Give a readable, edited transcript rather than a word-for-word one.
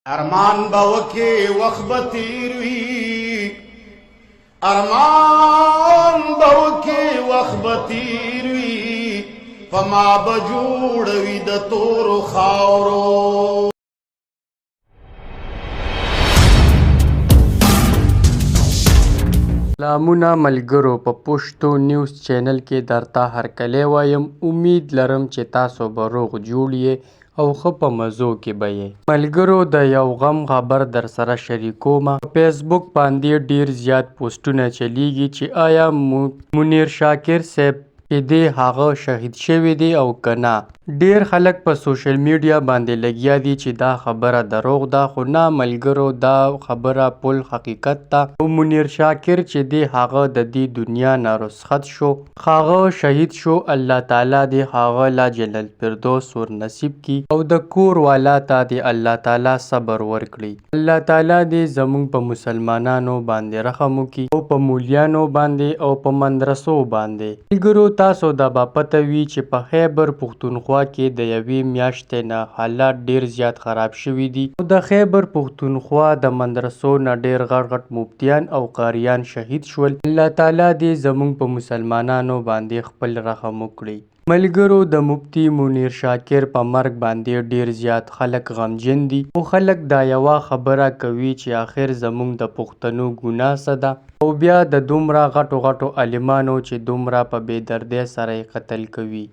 ارمان باوکی وقت بتیر وی ارمان باوکی وقت بتیر وی فما بجوړ وی د تور خاورو. سلامونه ملګرو، په پښتو نیوز چینل کې درته هرکلی وایم. امید لرم چې تاسو به روغ جوړ یې او ښه په مزو کې به یې. ملګرو، د یو غم خبر در سره شریکومه. په فیسبوک باندې ډیر زیات پوسټونه چلیږي چې آیا منیر شاکر صاحب چې دی هغه شهید شوی دی او که نه. ډیر خلک په سوشل میډیا باندې لګیا دي چې دا خبره دروغ ده، خو نه ملګرو، دا خبره پول حقیقت ده. او منیر شاکر چې دی هغه د دې دنیا نه رخصت شو، هغه شهید شو. الله تعالی دې هغه لا جنت الفردوس ور نصیب کی او د کور والا ته دې الله تعالی صبر ورکړي. الله تعالی دې زموږ په مسلمانانو باندې رحم وکړي او په مولیانو باندې او په مدرسو باندې. ملګرو، تاسو دا به پته وي چې په خیبر پښتونخوا کې د یوې میاشتې نه حالات ډیر زیات خراب شوي دي او د خیبر پښتونخوا د مدرسو نه ډیر غټ مفتیان او قاریان شهید شول. الله تعالی دې زموږ په مسلمانانو باندې خپل رحم وکړي. ملګرو، د مفتی منیر شاکر په مرګ باندې ډیر زیات خلک غمجن دي او خلک دا یوه خبره کوي چې آخر زموږ د پښتنو ګناه څه ده او بیا د دومره غټو عالمانو چې دومره په بې دردۍ سره یې قتل کوي.